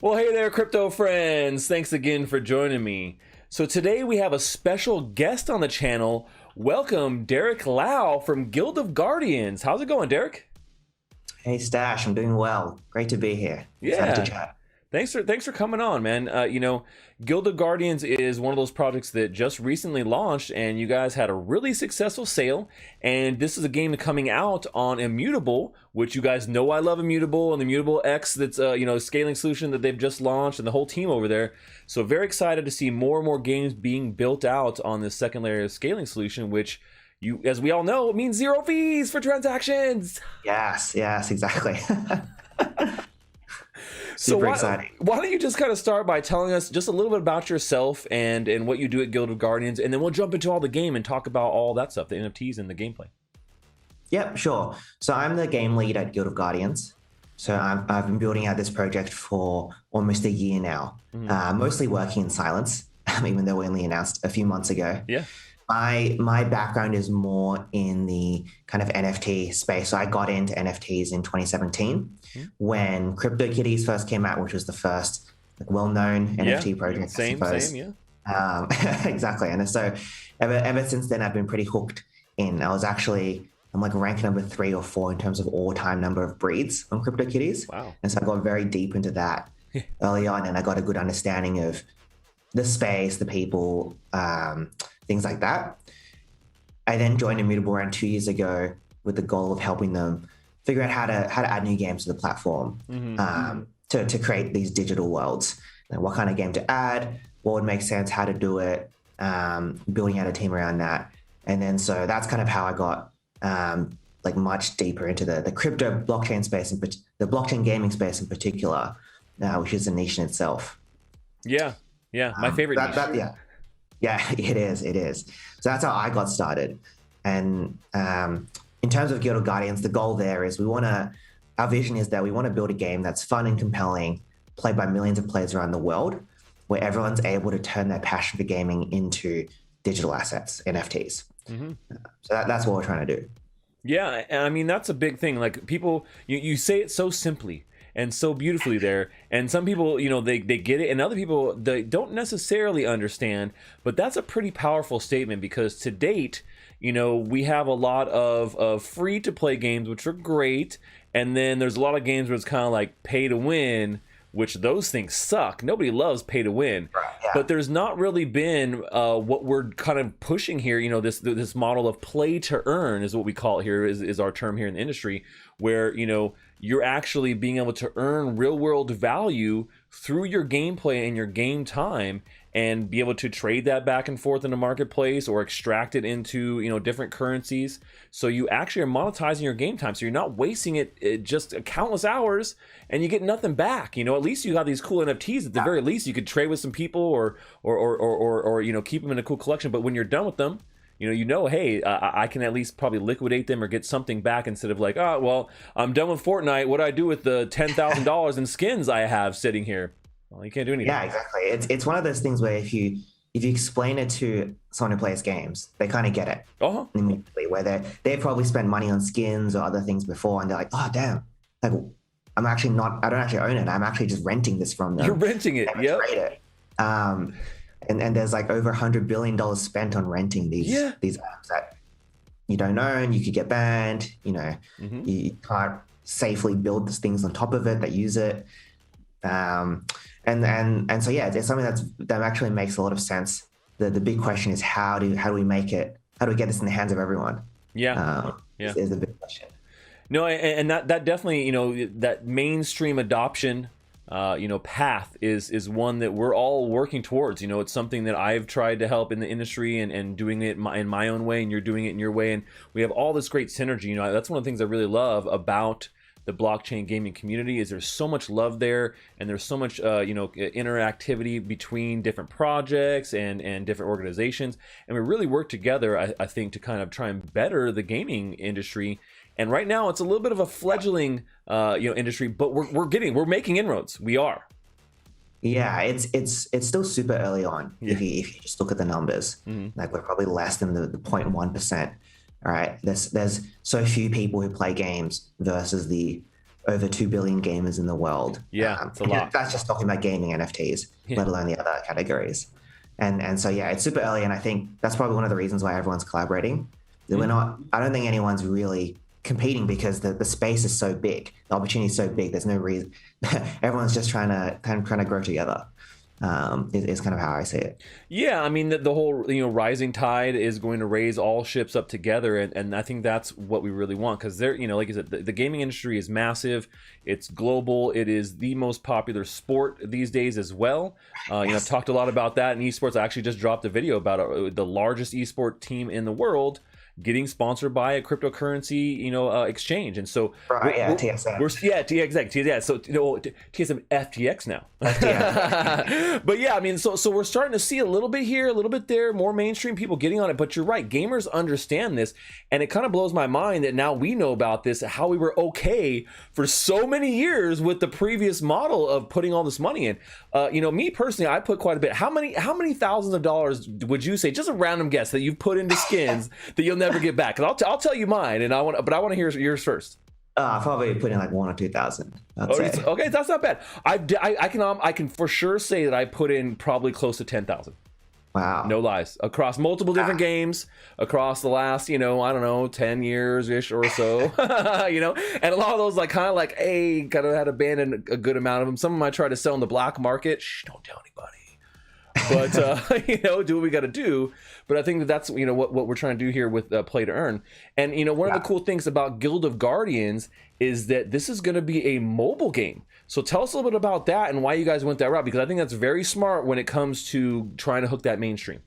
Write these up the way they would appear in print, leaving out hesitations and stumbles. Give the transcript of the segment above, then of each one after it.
Well, hey there, crypto friends. Thanks again for joining me. So today we have a special guest on the channel. Welcome, Derek Lau from Guild of Guardians. How's it going, Derek? Hey Stash, I'm doing well. Great to be here. Excited to Yeah. chat. Thanks for coming on, man. Guild of Guardians is one of those projects that just recently launched, and you guys had a really successful sale. And this is a game coming out on Immutable, which you guys know I love Immutable and the Immutable X. That's scaling solution that they've just launched, and the whole team over there. So very excited to see more and more games being built out on this second layer of scaling solution, which as we all know, it means zero fees for transactions. Yes, exactly. So Super exciting. Why don't you just kind of start by telling us just a little bit about yourself and what you do at Guild of Guardians, and then we'll jump into all the game and talk about all that stuff, the NFTs and the gameplay. Yep, sure. So I'm the game lead at Guild of Guardians. So I've been building out this project for almost a year now, mostly working in silence, even though we only announced a few months ago. Yeah. My background is more in the kind of NFT space. So I got into NFTs in 2017 when CryptoKitties first came out, which was the first well-known NFT project. Same, yeah. Exactly. And so ever since then, I've been pretty hooked in. I'm like rank number 3 or 4 in terms of all-time number of breeds on CryptoKitties. Wow. And so I got very deep into that early on, and I got a good understanding of the space, the people, things like that. I then joined Immutable around 2 years ago with the goal of helping them figure out how to add new games to the platform, to create these digital worlds. And what kind of game to add, what would make sense, how to do it, building out a team around that. And then so that's kind of how I got much deeper into the crypto blockchain space, and the blockchain gaming space in particular, which is a niche in itself. Yeah, my favorite niche. Yeah, it is. So that's how I got started. And in terms of Guild of Guardians, the goal there is our vision is that we want to build a game that's fun and compelling, played by millions of players around the world, where everyone's able to turn their passion for gaming into digital assets, NFTs. So that's what we're trying to do. Yeah, I mean, that's a big thing. Like, people, you say it so simply and so beautifully there, and some people, they get it, and other people, they don't necessarily understand. But that's a pretty powerful statement, because to date, we have a lot of free to play games, which are great, and then there's a lot of games where it's kind of like pay to win, which those things suck. Nobody loves pay to win. Right, yeah. But there's not really been what we're kind of pushing here. This model of play to earn is what we call it here, is our term here in the industry, where you're actually being able to earn real world value through your gameplay and your game time, and be able to trade that back and forth in the marketplace or extract it into different currencies. So you actually are monetizing your game time, so you're not wasting it just countless hours and you get nothing back. At least you got these cool NFTs. At the very least, you could trade with some people or keep them in a cool collection. But when you're done with them, hey, I can at least probably liquidate them or get something back, instead of like, oh, well, I'm done with Fortnite. What do I do with the $10,000 in skins I have sitting here? Well, you can't do anything. Yeah, exactly. It's one of those things where if you explain it to someone who plays games, they kind of get it immediately. Where they've probably spent money on skins or other things before, and they're like, oh damn, like I don't actually own it. I'm actually just renting this from them. You're renting it. Yeah. And there's like over $100 billion spent on renting these apps that you don't own. You could get banned. You can't safely build these things on top of it that use it. And so yeah, it's something that actually makes a lot of sense. The big question is how do we make it? How do we get this in the hands of everyone? Is a big question. No, and that definitely, that mainstream adoption path is one that we're all working towards. It's something that I've tried to help in the industry and doing it in my own way, and you're doing it in your way, and we have all this great synergy. That's one of the things I really love about the blockchain gaming community, is there's so much love there, and there's so much interactivity between different projects and different organizations, and we really work together, I think, to kind of try and better the gaming industry. And right now it's a little bit of a fledgling industry, but we're making inroads. We are. Yeah, it's still super early on. If you just look at the numbers, like we're probably less than the 0.1%. All right, there's so few people who play games versus the over 2 billion gamers in the world. Yeah, it's a lot. That's just talking about gaming NFTs, Yeah. let alone the other categories. And so, yeah, it's super early. And I think that's probably one of the reasons why everyone's collaborating. We're not, I don't think anyone's really competing because the space is so big. The opportunity is so big. There's no reason. Everyone's just trying to grow together. Is kind of how I see it. Yeah, I mean the whole rising tide is going to raise all ships up together, and I think that's what we really want, because they're like I said, the gaming industry is massive, it's global, it is the most popular sport these days as well. I've talked a lot about that in esports. I actually just dropped a video about the largest esport team in the world getting sponsored by a cryptocurrency, exchange, and so TSM. So TSM FTX now. But yeah, I mean, so we're starting to see a little bit here, a little bit there, more mainstream people getting on it. But you're right, gamers understand this, and it kind of blows my mind that now we know about this. How we were okay for so many years with the previous model of putting all this money in. Me personally, I put quite a bit. How many thousands of dollars would you say, just a random guess, that you've put into skins that you'll never get back? Because I'll tell you mine, and I want to hear yours first. Probably put in like 1,000 or 2,000. Okay, that's not bad. I can for sure say that I put in probably close to 10,000. Wow. No lies. Across multiple different games, across the last, 10 years ish or so, and a lot of those kind of had abandoned a good amount of them. Some of them I tried to sell in the black market. Shh, don't tell anybody. But do what we got to do. But I think that's what we're trying to do here with Play to Earn. And one of the cool things about Guild of Guardians is that this is going to be a mobile game. So tell us a little bit about that and why you guys went that route, because I think that's very smart when it comes to trying to hook that mainstream.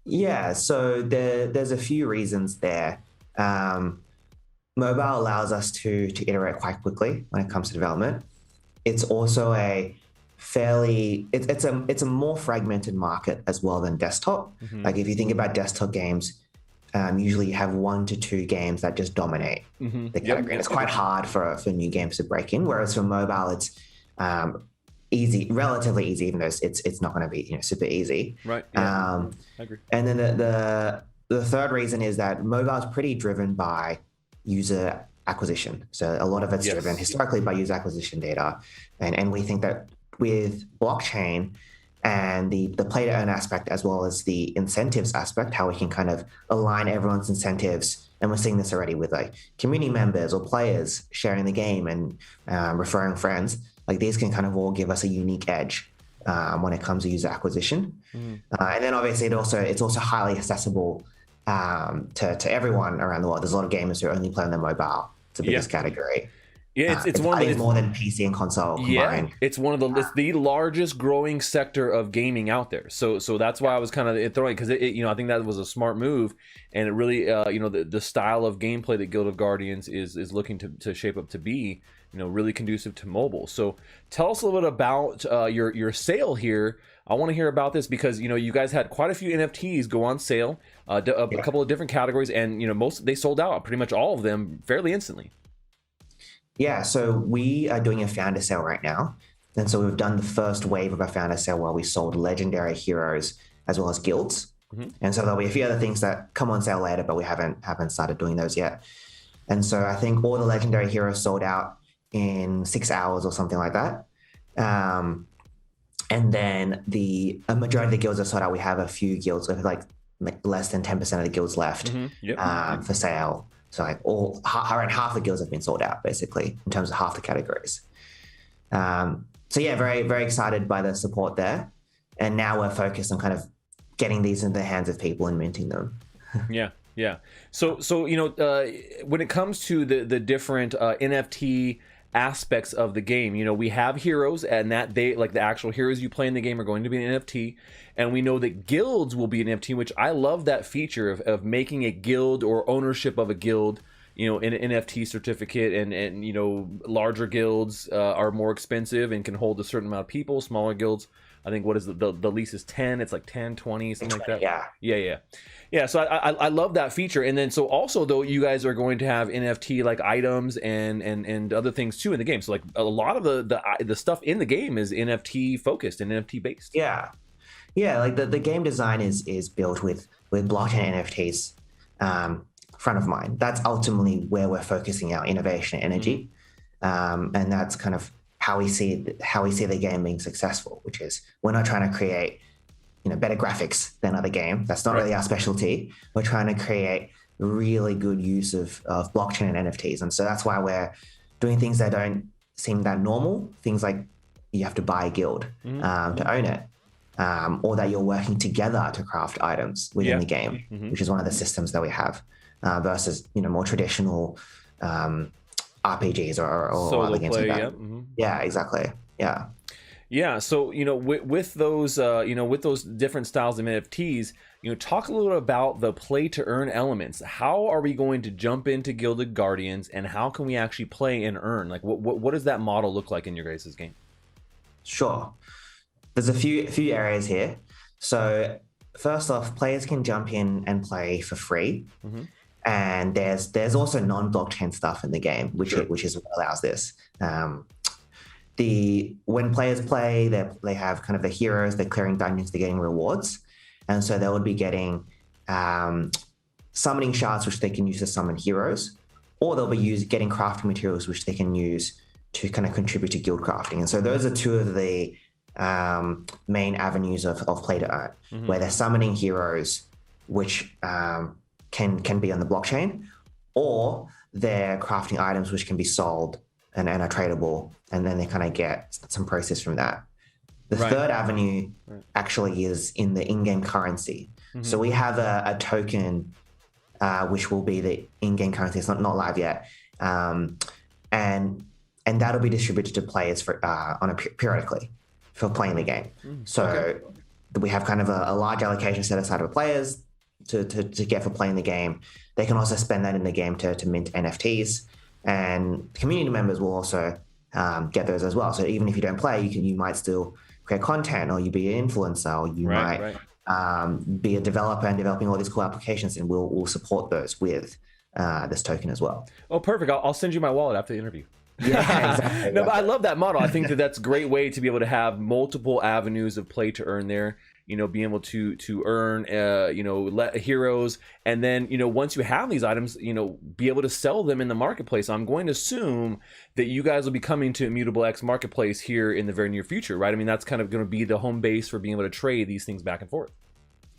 Yeah, so there's a few reasons there. Mobile allows us to iterate quite quickly when it comes to development. It's also it's a more fragmented market as well than desktop. Like if you think about desktop games, usually you have 1 to 2 games that just dominate the category. And it's quite hard for new games to break in. Whereas for mobile, it's easy, relatively easy, even though it's not going to be super easy. Right. Yeah. I agree. And then the third reason is that mobile is pretty driven by user acquisition. So a lot of it's driven historically by user acquisition data, and we think that with blockchain and the play to earn aspect, as well as the incentives aspect, how we can kind of align everyone's incentives. And we're seeing this already with community members or players sharing the game and referring friends. These can kind of all give us a unique edge when it comes to user acquisition. And then obviously it's also highly accessible to everyone around the world. There's a lot of gamers who only play on their mobile. It's the biggest category. Yeah, it's more than PC and console combined. It's it's the largest growing sector of gaming out there. So that's why I was kind of throwing, because I think that was a smart move, and it really the style of gameplay that Guild of Guardians is looking to shape up to be really conducive to mobile. So tell us a little bit about your sale here. I want to hear about this because you guys had quite a few NFTs go on sale, a couple of different categories, and they sold out, pretty much all of them, fairly instantly. Yeah, so we are doing a founder sale right now. And so we've done the first wave of a founder sale where we sold legendary heroes as well as guilds. And so there'll be a few other things that come on sale later, but we haven't started doing those yet. And so I think all the legendary heroes sold out in 6 hours or something like that. And then a majority of the guilds are sold out. We have a few guilds with less than 10% of the guilds left for sale. So around half the guilds have been sold out, basically, in terms of half the categories. So yeah, very, very excited by the support there. And now we're focused on kind of getting these into the hands of people and minting them. Yeah. So when it comes to the different NFT aspects of the game, we have heroes, and that the actual heroes you play in the game are going to be an NFT, and we know that guilds will be an NFT, which I love that feature of making a guild or ownership of a guild in an NFT certificate, and larger guilds are more expensive and can hold a certain amount of people. Smaller guilds, I think, what is the lease is 10, it's like 10, 20, something like that. Yeah, so I love that feature. And then so also, though, you guys are going to have NFT items and other things too in the game. So a lot of the stuff in the game is NFT focused and NFT based. Yeah, the game design is built with blockchain NFTs front of mind. That's ultimately where we're focusing our innovation and energy, and that's kind of how we see the game being successful. Which is, we're not trying to create better graphics than other game. That's not really our specialty. We're trying to create really good use of blockchain and NFTs, and so that's why we're doing things that don't seem that normal. Things like you have to buy a guild to own it. Or that you're working together to craft items within the game, which is one of the systems that we have, versus more traditional RPGs or other games like that. Yeah, exactly. Yeah. Yeah. So with those with those different styles of NFTs, talk a little bit about the play to earn elements. How are we going to jump into Gilded Guardians, and how can we actually play and earn? Like, what does that model look like in your guys' game? Sure. There's a few areas here. So first off, players can jump in and play for free, and there's also non-blockchain stuff in the game, which is what allows this. When players play, they have kind of the heroes. They're clearing dungeons. They're getting rewards, and so they would be getting summoning shards, which they can use to summon heroes, or they'll be getting crafting materials, which they can use to kind of contribute to guild crafting. And so those are two of the main avenues of play to earn, where they're summoning heroes, which can be on the blockchain, or they're crafting items which can be sold and are tradable, and then they kind of get some process from that. The third avenue actually is in the in-game currency. So we have a token which will be the in-game currency. It's not live yet, and that'll be distributed to players periodically for playing the game. So we have kind of a large allocation set aside for players to get for playing the game. They can also spend that in the game to mint NFTs, and community members will also get those as well. So even if you don't play, you might still create content, or you be an influencer, or you might be a developer and developing all these cool applications, and we'll support those with this token as well. Oh, perfect. I'll send you my wallet after the interview. Yeah, exactly. No, but I love that model. I think that's a great way to be able to have multiple avenues of play to earn there. Being able to earn, heroes, and then once you have these items, be able to sell them in the marketplace. I'm going to assume that you guys will be coming to Immutable X marketplace here in the very near future, right? I mean, that's kind of going to be the home base for being able to trade these things back and forth.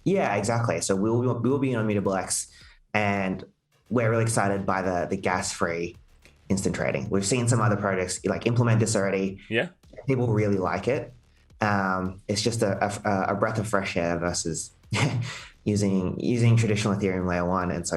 Yeah, exactly. So we'll be on Immutable X, and we're really excited by the gas-free instant trading. We've seen some other projects like implement this already. Yeah, people really like it. It's just a breath of fresh air versus using traditional Ethereum layer 1. And so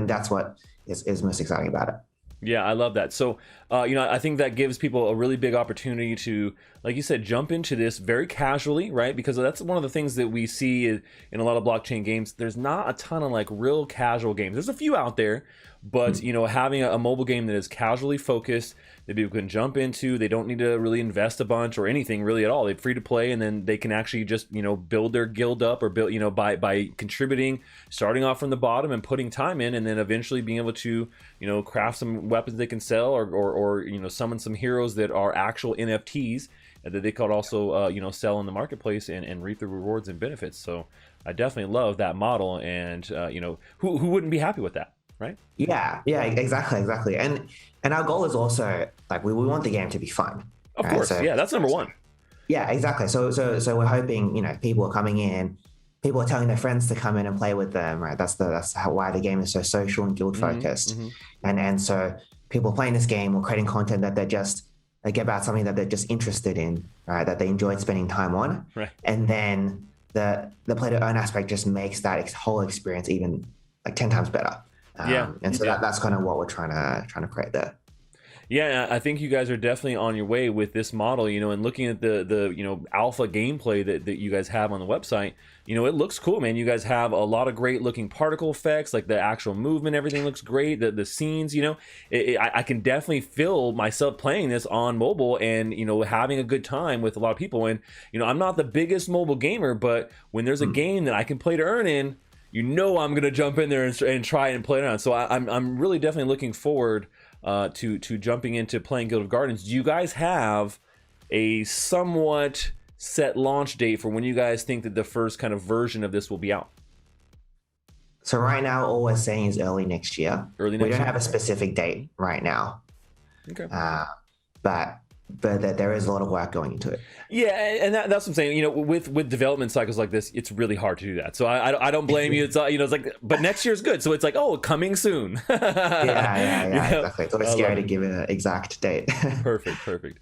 that's what is most exciting about it. Yeah, I love that. So, I think that gives people a really big opportunity to, like you said, jump into this very casually, right? Because that's one of the things that we see in a lot of blockchain games. There's not a ton of like real casual games. There's a few out there, but having a mobile game that is casually focused, that people can jump into, they don't need to really invest a bunch or anything really at all. They're free to play, and then they can actually just build their guild up, or build by contributing, starting off from the bottom and putting time in, and then eventually being able to craft some weapons they can sell, or summon some heroes that are actual NFTs that they could also sell in the marketplace and reap the rewards and benefits. So I definitely love that model, and who wouldn't be happy with that? Right? Yeah, exactly. And our goal is also like we want the game to be fun. Of course, so, that's number one. Yeah, exactly. So we're hoping people are coming in, people are telling their friends to come in and play with them, right? That's why the game is so social and guild focused, and so people playing this game or creating content that they get about something that they're just interested in, right? That they enjoyed spending time on, right? And then the play to earn aspect just makes that whole experience even like 10 times better. And so that's kind of what we're trying to create there. Yeah, I think you guys are definitely on your way with this model, and looking at the alpha gameplay that you guys have on the website, it looks cool, man. You guys have a lot of great looking particle effects, like the actual movement, everything looks great. The scenes, I can definitely feel myself playing this on mobile and, having a good time with a lot of people. And, I'm not the biggest mobile gamer, but when there's a game that I can play to earn in, I'm going to jump in there and try and play it on. So I'm really definitely looking forward to jumping into playing Gilded Guardians. Do you guys have a somewhat set launch date for when you guys think that the first kind of version of this will be out? So right now, all we're saying is early next year. Early We next don't year. have a specific date right now, Okay. but there is a lot of work going into it. Yeah, and that's what I'm saying. You know, with development cycles like this, it's really hard to do that. So I don't blame you. It's you know, it's like, but next year's good. So it's like, oh, coming soon. Yeah, You know? exactly. It's always I love scary to it. give an exact date. Perfect.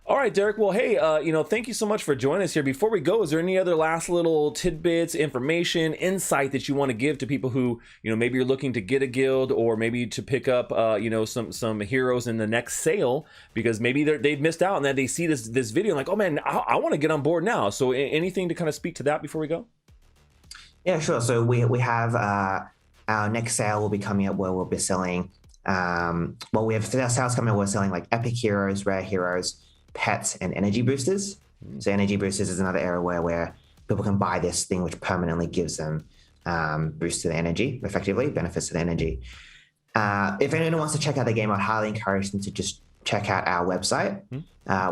All right, Derek. Well, hey, you know, thank you so much for joining us here. Before we go, is there any other last little tidbits, information, insight that you want to give to people who, you know, maybe you're looking to get a guild or maybe to pick up, you know, some heroes in the next sale because maybe they've missed out and that they see this video and like, oh man, I want to get on board now. So anything to kind of speak to that before we go? Yeah, sure. So we have our next sale will be coming up where we'll be selling. Well, we have sales coming up. We're selling like epic heroes, rare heroes, pets, and energy boosters. So energy boosters is another area where people can buy this thing, which permanently gives them boost to the energy, effectively benefits to the energy. If anyone wants to check out the game, I'd highly encourage them to just check out our website,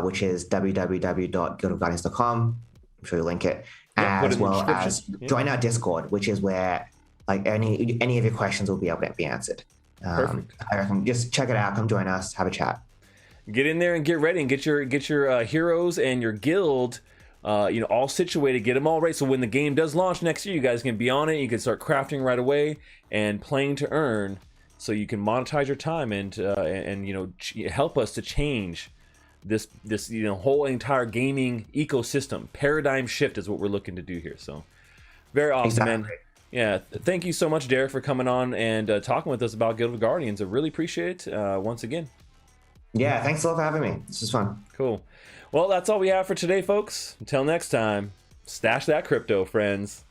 which is www.guildofguardians.com. I'm sure you'll link it, as well as join our Discord, which is where like any of your questions will be able to be answered. I reckon just check it out. Come join us. Have a chat. Get in there and get ready and get your heroes and your guild, you know, all situated. Get them all right. So when the game does launch next year, you guys can be on it. You can start crafting right away and playing to earn, so you can monetize your time and you know, help us to change this you know, whole entire gaming ecosystem. Paradigm shift is what we're looking to do here. So very awesome, man. Yeah, thank you so much, Derek, for coming on and talking with us about Guild of Guardians. I really appreciate it once again. Yeah, thanks a lot for having me. This is fun. Cool. Well, that's all we have for today, folks. Until next time, stash that crypto, friends.